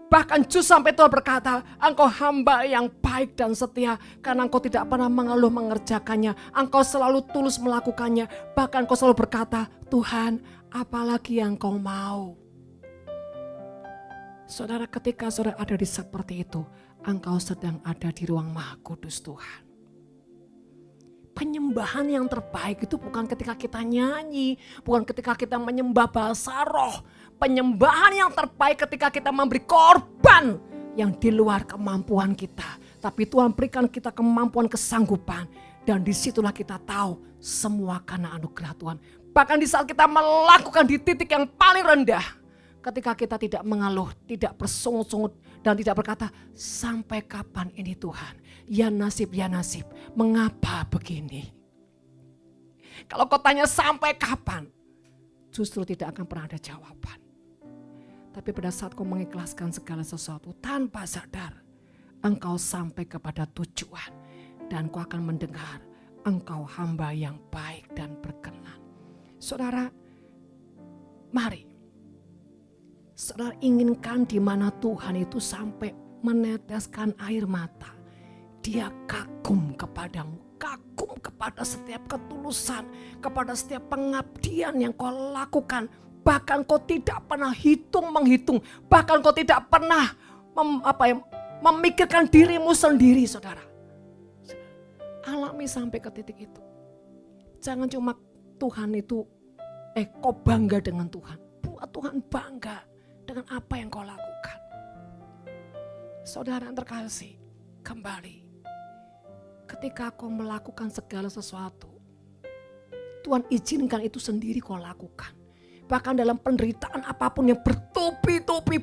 Speaker 1: Bahkan justru sampai Tuhan berkata, engkau hamba yang baik dan setia, karena engkau tidak pernah mengeluh mengerjakannya. Engkau selalu tulus melakukannya. Bahkan engkau selalu berkata, Tuhan, apalagi yang kau mau. Saudara, ketika saudara ada di seperti itu, engkau sedang ada di ruang Maha Kudus Tuhan. Penyembahan yang terbaik itu bukan ketika kita nyanyi, bukan ketika kita menyembah bahasa roh. Penyembahan yang terbaik ketika kita memberi korban yang di luar kemampuan kita. Tapi Tuhan berikan kita kemampuan, kesanggupan. Dan disitulah kita tahu semua karena anugerah Tuhan. Bahkan di saat kita melakukan di titik yang paling rendah, ketika kita tidak mengeluh, tidak bersungut-sungut, dan tidak berkata, sampai kapan ini Tuhan? Ya nasib, mengapa begini? Kalau kau tanya sampai kapan, justru tidak akan pernah ada jawaban. Tapi pada saat kau mengikhlaskan segala sesuatu tanpa sadar, engkau sampai kepada tujuan. Dan kau akan mendengar, engkau hamba yang baik dan berkenan. Saudara, mari. Saudara inginkan di mana Tuhan itu sampai meneteskan air mata. Dia kagum kepadamu, kagum kepada setiap ketulusan, kepada setiap pengabdian yang kau lakukan. Bahkan kau tidak pernah menghitung, bahkan kau tidak pernah memikirkan dirimu sendiri, saudara. Alami sampai ke titik itu. Jangan cuma Tuhan itu, kau bangga dengan Tuhan. Buat Tuhan bangga dengan apa yang kau lakukan. Saudara yang terkasih, kembali. Ketika kau melakukan segala sesuatu, Tuhan izinkan itu sendiri kau lakukan. Bahkan dalam penderitaan apapun yang bertubi-tubi.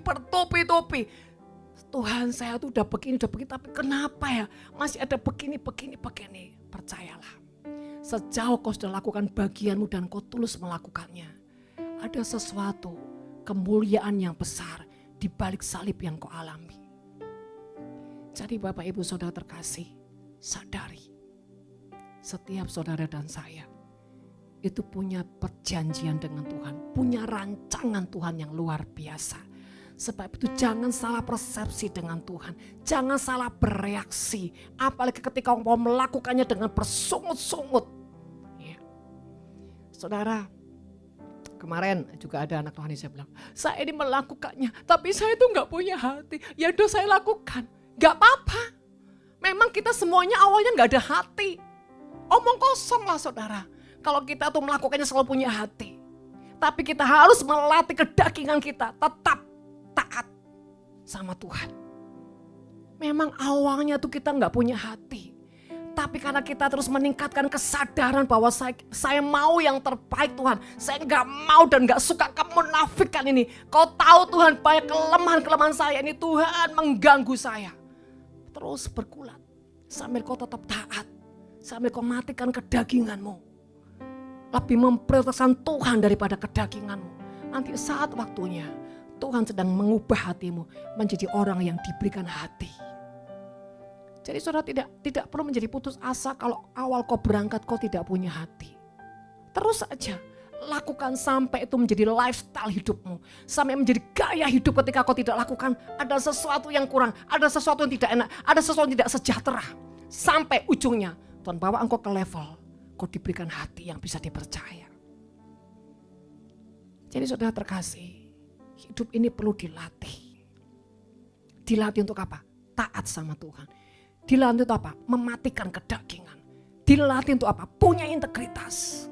Speaker 1: Tuhan, saya tuh udah begini, tapi kenapa ya masih ada begini. Percayalah, sejauh kau sudah lakukan bagianmu dan kau tulus melakukannya, ada sesuatu kemuliaan yang besar di balik salib yang kau alami. Jadi Bapak Ibu Saudara terkasih, sadari setiap saudara dan saya itu punya perjanjian dengan Tuhan, punya rancangan Tuhan yang luar biasa. Sebab itu jangan salah persepsi dengan Tuhan, jangan salah bereaksi, apalagi ketika mau melakukannya dengan bersungut-sungut. Ya. Saudara, kemarin juga ada anak rohani saya bilang, saya ini melakukannya, tapi saya itu nggak punya hati. Ya udah saya lakukan, nggak apa-apa. Memang kita semuanya awalnya nggak ada hati. Omong kosong lah saudara. Kalau kita tuh melakukannya selalu punya hati. Tapi kita harus melatih kedagingan kita tetap taat sama Tuhan. Memang awalnya tuh kita nggak punya hati. Tapi karena kita terus meningkatkan kesadaran bahwa saya mau yang terbaik Tuhan. Saya nggak mau dan nggak suka kemunafikan ini. Kau tahu Tuhan banyak kelemahan saya ini, Tuhan mengganggu saya. Terus bergulat sambil kau tetap taat, sambil kau matikan kedaginganmu, lebih memprioritaskan Tuhan daripada kedaginganmu. Nanti saat waktunya Tuhan sedang mengubah hatimu menjadi orang yang diberikan hati. Jadi saudara tidak perlu menjadi putus asa kalau awal kau berangkat kau tidak punya hati. Terus saja lakukan sampai itu menjadi lifestyle hidupmu. Sampai menjadi gaya hidup. Ketika kau tidak lakukan, ada sesuatu yang kurang, ada sesuatu yang tidak enak, ada sesuatu yang tidak sejahtera. Sampai ujungnya Tuhan bawa engkau ke level kau diberikan hati yang bisa dipercaya. Jadi saudara terkasih, hidup ini perlu dilatih. Dilatih untuk apa? Taat sama Tuhan. Dilatih untuk apa? Mematikan kedagingan. Dilatih untuk apa? Punya integritas.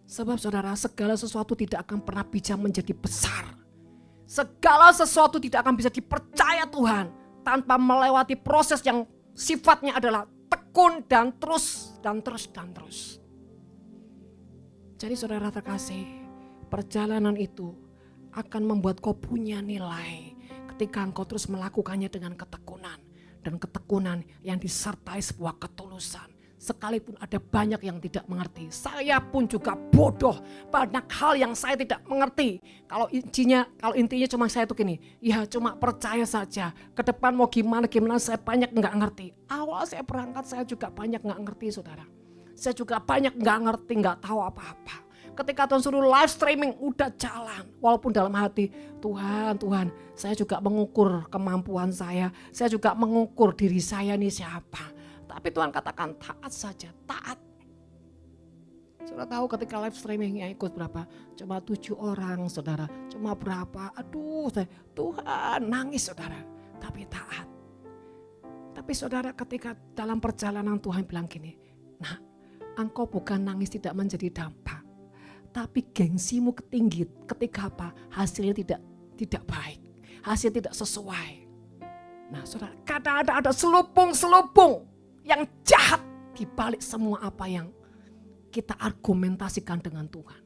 Speaker 1: Sebab saudara, segala sesuatu tidak akan pernah bisa menjadi besar. Segala sesuatu tidak akan bisa dipercaya Tuhan tanpa melewati proses yang sifatnya adalah tekun dan terus. Jadi saudara terkasih, perjalanan itu akan membuat kau punya nilai ketika engkau terus melakukannya dengan ketekunan. Dan ketekunan yang disertai sebuah ketulusan. Sekalipun ada banyak yang tidak mengerti. Saya pun juga bodoh. Banyak hal yang saya tidak mengerti. Kalau intinya cuma saya tuh gini. Ya cuma percaya saja. Ke depan mau gimana saya banyak nggak ngerti. Awal saya berangkat saya juga banyak nggak ngerti saudara. Saya juga banyak nggak ngerti, nggak tahu apa-apa. Ketika Tuhan suruh live streaming udah jalan. Walaupun dalam hati Tuhan saya juga mengukur kemampuan saya. Saya juga mengukur diri saya nih siapa. Tapi Tuhan katakan taat saja, taat. Saudara tahu ketika live streaming yang ikut berapa? Cuma 7 orang saudara, cuma berapa? Aduh Tuhan nangis saudara, tapi taat. Tapi saudara ketika dalam perjalanan Tuhan bilang gini, nah engkau bukan nangis tidak menjadi dampak. Tapi gengsimu ketinggi ketika apa? Hasilnya tidak baik, hasilnya tidak sesuai. Nah saudara, kadang ada selubung yang jahat di balik semua apa yang kita argumentasikan dengan Tuhan.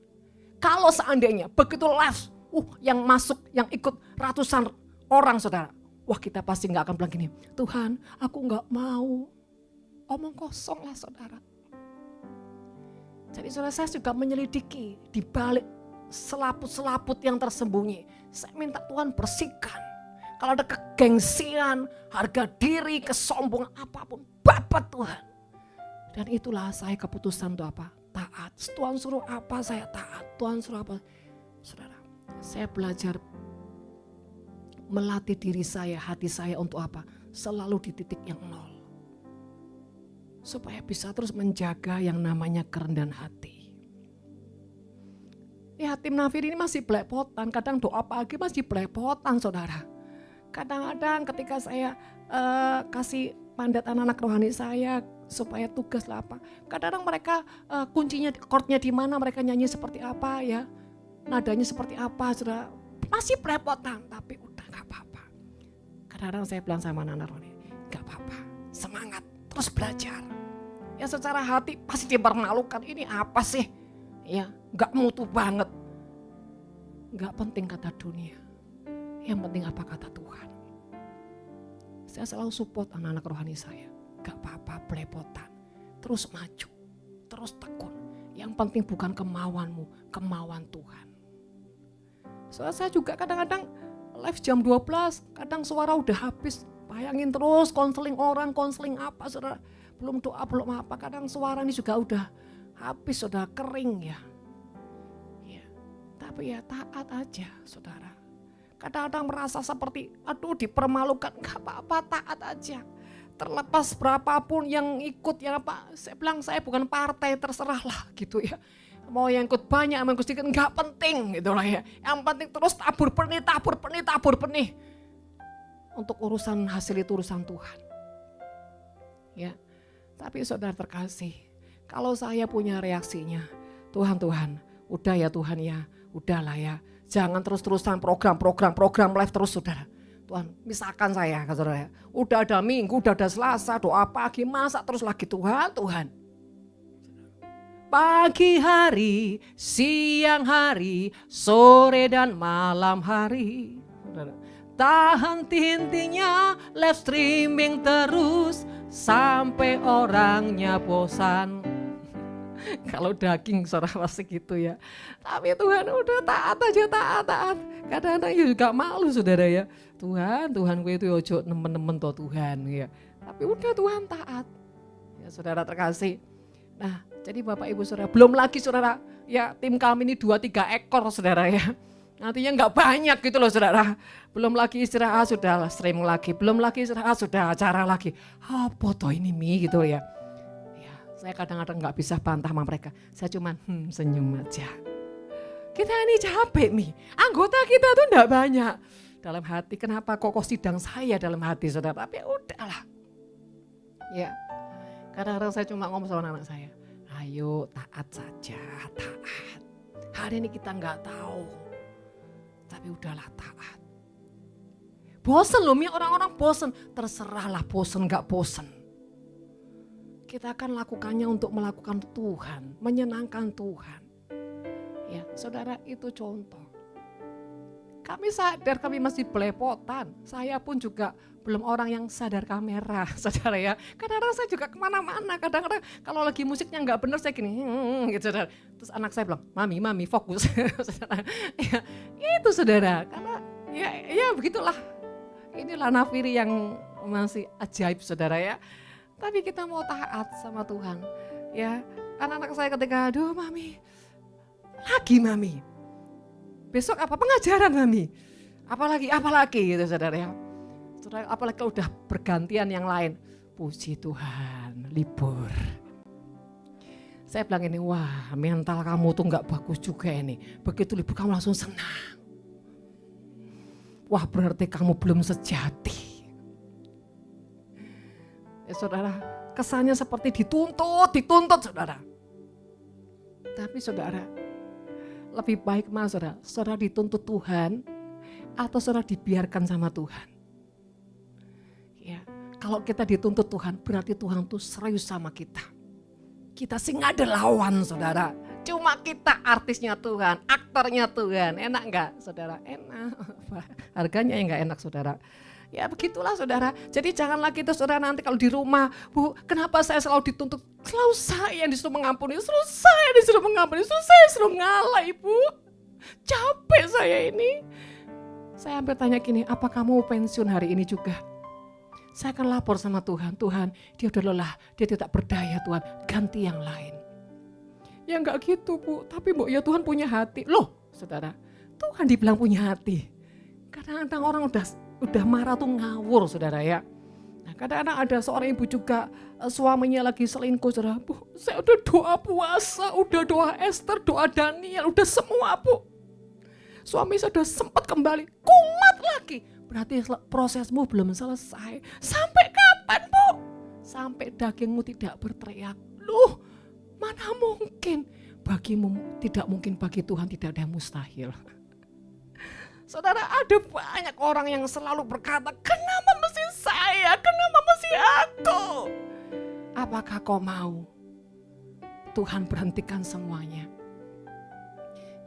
Speaker 1: Kalau seandainya begitu live, yang masuk, yang ikut ratusan orang saudara. Wah kita pasti gak akan bilang gini, Tuhan aku gak mau. Omong kosong lah saudara. Jadi saudara saya juga menyelidiki di balik selaput-selaput yang tersembunyi. Saya minta Tuhan bersihkan. Kalau ada kegengsian, harga diri, kesombongan apapun, Bapa Tuhan. Dan itulah saya keputusan untuk apa? Taat. Tuhan suruh apa saya taat. Tuhan suruh apa. Saudara, saya belajar melatih diri saya, hati saya untuk apa? Selalu di titik yang nol. Supaya bisa terus menjaga yang namanya kerendahan hati. Ya, tim Nafir ini masih belepotan, kadang doa pagi masih belepotan saudara. Kadang-kadang ketika saya kasih mandat anak-anak rohani saya supaya tugas lah apa. Kadang-kadang mereka kuncinya, chordnya di mana, mereka nyanyi seperti apa ya. Nadanya seperti apa, saudara. Masih belepotan, tapi udah gak apa-apa. Kadang-kadang saya bilang sama anak-anak rohani, gak apa-apa, semangat, terus belajar. Ya secara hati pasti dipermalukan, ini apa sih? Ya gak mutu banget. Gak penting kata dunia. Yang penting apa kata Tuhan. Saya selalu support anak-anak rohani saya. Gak apa-apa belepotan. Terus maju. Terus tekun. Yang penting bukan kemauanmu. Kemauan Tuhan. Soalnya saya juga kadang-kadang live jam 12. Kadang suara udah habis. Bayangin terus konseling orang. Konseling apa saudara. Belum doa belum apa. Kadang suara ini juga udah habis. Sudah kering ya. Tapi ya taat aja saudara. Kadang-kadang merasa seperti aduh dipermalukan, gak apa-apa taat aja. Terlepas berapapun yang ikut yang apa, saya bilang saya bukan partai terserahlah gitu ya. Mau yang ikut banyak, mau yang ikut sedikit gak penting gitu lah ya. Yang penting terus tabur benih. Untuk urusan hasil itu urusan Tuhan. Ya, tapi saudara terkasih, kalau saya punya reaksinya, Tuhan, udah ya Tuhan ya, udahlah ya. Jangan terus-terusan program live terus saudara. Tuhan, misalkan saya saudara ya, udah ada Minggu, udah ada Selasa, doa pagi, masa terus lagi Tuhan. Pagi hari, siang hari, sore dan malam hari. Saudara, tak henti-hentinya live streaming terus sampai orangnya bosan. Kalau daging saudara pasti gitu ya. Tapi Tuhan udah taat aja, taat. Kadang-kadang ya juga malu saudara ya. Tuhan gue itu ojo nemen-nemen toh Tuhan ya. Tapi udah Tuhan taat. Ya saudara terkasih. Nah jadi Bapak Ibu saudara, belum lagi saudara ya tim kami ini 2-3 ekor saudara ya. Nantinya gak banyak gitu loh saudara. Belum lagi istirahat sudah streaming lagi. Belum lagi istirahat sudah acara lagi. Apa toh ini Mi gitu ya. Saya kadang-kadang gak bisa bantah sama mereka. Saya cuman senyum aja. Kita ini capek Mi. Anggota kita tuh gak banyak. Dalam hati kenapa kok sidang saya dalam hati saudara. Tapi udahlah. Ya. Kadang-kadang saya cuma ngomong sama anak saya. Ayo taat saja. Taat. Hari ini kita gak tahu. Tapi udahlah taat. Bosen loh Mi. Orang-orang bosen. Terserahlah bosen gak bosen. Kita akan lakukannya untuk melakukan Tuhan, menyenangkan Tuhan. Ya, saudara itu contoh. Kami sadar kami masih belepotan. Saya pun juga belum orang yang sadar kamera, saudara ya. Kadang-kadang saya juga kemana-mana. Kadang-kadang kalau lagi musiknya nggak benar saya gini, gitu saudara. Terus anak saya bilang, mami fokus. Saudara. Ya, itu saudara. Karena ya begitulah. Inilah Nafiri yang masih ajaib saudara ya. Tapi kita mau taat sama Tuhan. Ya, anak-anak saya ketika, aduh mami, lagi mami. Besok apa pengajaran mami? Apalagi gitu saudara ya. Saudara, apalagi kalau udah bergantian yang lain. Puji Tuhan, libur. Saya bilang ini, wah mental kamu tuh gak bagus juga ini. Begitu libur kamu langsung senang. Wah berarti kamu belum sejati. Ya saudara, kesannya seperti dituntut saudara. Tapi saudara, lebih baik mana saudara dituntut Tuhan atau saudara dibiarkan sama Tuhan. Ya, kalau kita dituntut Tuhan berarti Tuhan tuh serius sama kita. Kita sih nggak ada lawan saudara. Cuma kita artisnya Tuhan, aktornya Tuhan. Enak nggak saudara? Enak. Harganya yang nggak enak saudara. Ya begitulah saudara. Jadi jangan lagi itu saudara nanti kalau di rumah, Bu, kenapa saya selalu dituntut? Selalu saya yang disuruh mengampuni, selalu saya disuruh mengampuni, selalu saya disuruh ngalah Ibu. Capek saya ini. Saya hampir tanya gini, apa kamu pensiun hari ini juga? Saya akan lapor sama Tuhan, Tuhan dia udah lelah, dia tidak berdaya Tuhan, ganti yang lain. Ya enggak gitu Bu, tapi Bu ya Tuhan punya hati. Loh saudara, Tuhan dibilang punya hati. Kadang-kadang orang udah marah tuh ngawur saudara ya. Nah, kadang-kadang ada seorang ibu juga suaminya lagi selingkuh saudara. Bu, saya udah doa puasa, udah doa Esther, doa Daniel, udah semua Bu. Suami saya udah sempat kembali, kumat lagi. Berarti prosesmu belum selesai. Sampai kapan Bu? Sampai dagingmu tidak berteriak. Loh, mana mungkin? Bagimu tidak mungkin, bagi Tuhan tidak ada yang mustahil. Saudara, ada banyak orang yang selalu berkata, kenapa mesti saya? Kenapa mesti aku? Apakah kau mau Tuhan berhentikan semuanya?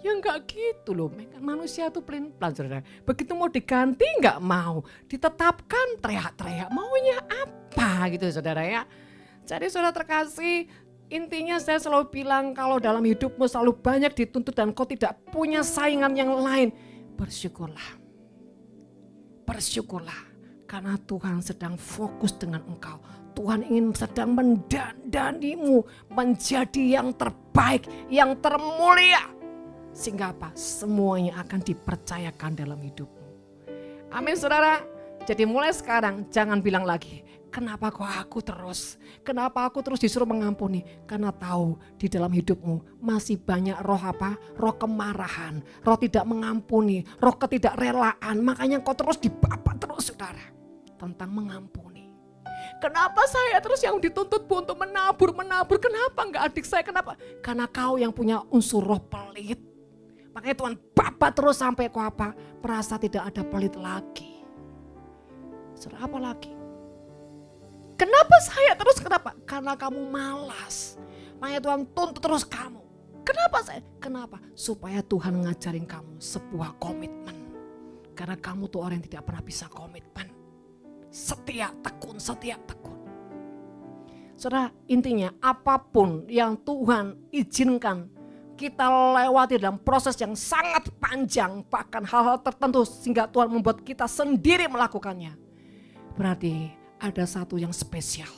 Speaker 1: Ya enggak gitu loh, manusia itu pelin-pelan saudara. Begitu mau diganti enggak mau, ditetapkan teriak-teriak, maunya apa gitu saudara ya. Jadi saudara terkasih, intinya saya selalu bilang kalau dalam hidupmu selalu banyak dituntut dan kau tidak punya saingan yang lain, bersyukurlah. Bersyukurlah karena Tuhan sedang fokus dengan engkau. Tuhan ingin sedang mendandanimu menjadi yang terbaik, yang termulia. Sehingga apa? Semuanya akan dipercayakan dalam hidupmu. Amin saudara. Jadi mulai sekarang jangan bilang lagi, kenapa kok aku terus? Kenapa aku terus disuruh mengampuni? Karena tahu di dalam hidupmu masih banyak roh apa? Roh kemarahan, roh tidak mengampuni, roh ketidakrelaan. Makanya kau terus dibabat terus saudara. Tentang mengampuni. Kenapa saya terus yang dituntut Bu untuk menabur? Kenapa enggak adik saya? Kenapa? Karena kau yang punya unsur roh pelit. Makanya Tuhan babat terus sampai kau apa? Merasa tidak ada pelit lagi. Saudara, apa lagi? Kenapa saya terus? Kenapa? Karena kamu malas. Makanya Tuhan tuntut terus kamu. Kenapa saya? Kenapa? Supaya Tuhan ngajarin kamu sebuah komitmen. Karena kamu tuh orang yang tidak pernah bisa komitmen. Setia tekun. Saudara, intinya apapun yang Tuhan izinkan kita lewati dalam proses yang sangat panjang, bahkan hal-hal tertentu sehingga Tuhan membuat kita sendiri melakukannya. Berarti ada satu yang spesial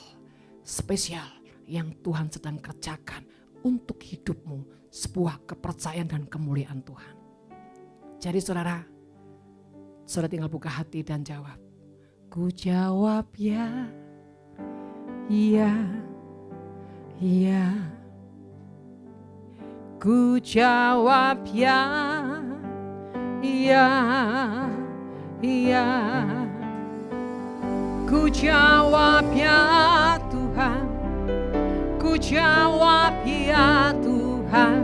Speaker 1: yang Tuhan sedang kerjakan untuk hidupmu, sebuah kepercayaan dan kemuliaan Tuhan. Jadi saudara tinggal buka hati dan jawab. Ku jawab ya, iya. Ku jawab ya, iya. Ku jawab ya Tuhan, ku jawab ya Tuhan,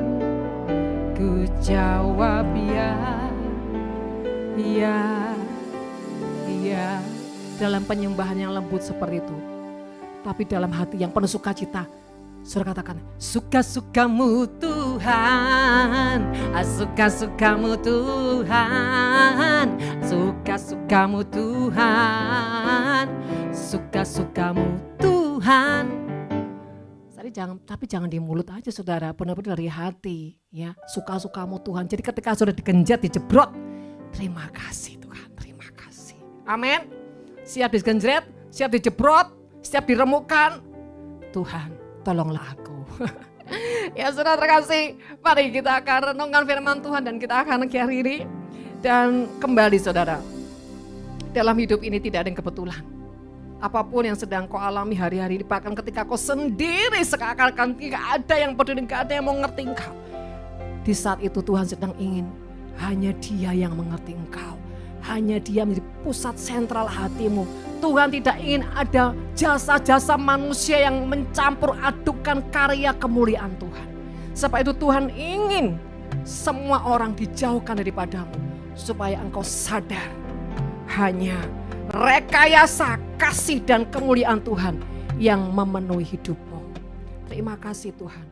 Speaker 1: ku jawab ya, iya. Dalam penyembahan yang lembut seperti itu, tapi dalam hati yang penuh sukacita, saudara katakan, suka-sukamu Tuhan, suka-sukamu Tuhan, suka-sukamu Tuhan, suka-sukamu Tuhan. Tapi jangan di mulut aja saudara, benar-benar dari hati ya, suka-sukamu Tuhan. Jadi ketika saudara digenjat, dijebrot, terima kasih Tuhan, terima kasih. Amin. Siap digenjret, siap dijebrot, siap diremukkan, Tuhan tolonglah aku. Ya saudara terkasih, mari kita akan renungkan firman Tuhan dan kita akan akhiri. Dan kembali saudara, dalam hidup ini tidak ada yang kebetulan. Apapun yang sedang kau alami hari-hari ini, bahkan ketika kau sendiri seakan-akan tidak ada yang peduli, tidak ada yang mau ngerti engkau. Di saat itu Tuhan sedang ingin hanya Dia yang mengerti engkau. Hanya Dia menjadi pusat sentral hatimu. Tuhan tidak ingin ada jasa-jasa manusia yang mencampur adukan karya kemuliaan Tuhan. Sebab itu Tuhan ingin semua orang dijauhkan daripadamu. Supaya engkau sadar hanya rekayasa kasih dan kemuliaan Tuhan yang memenuhi hidupmu. Terima kasih Tuhan.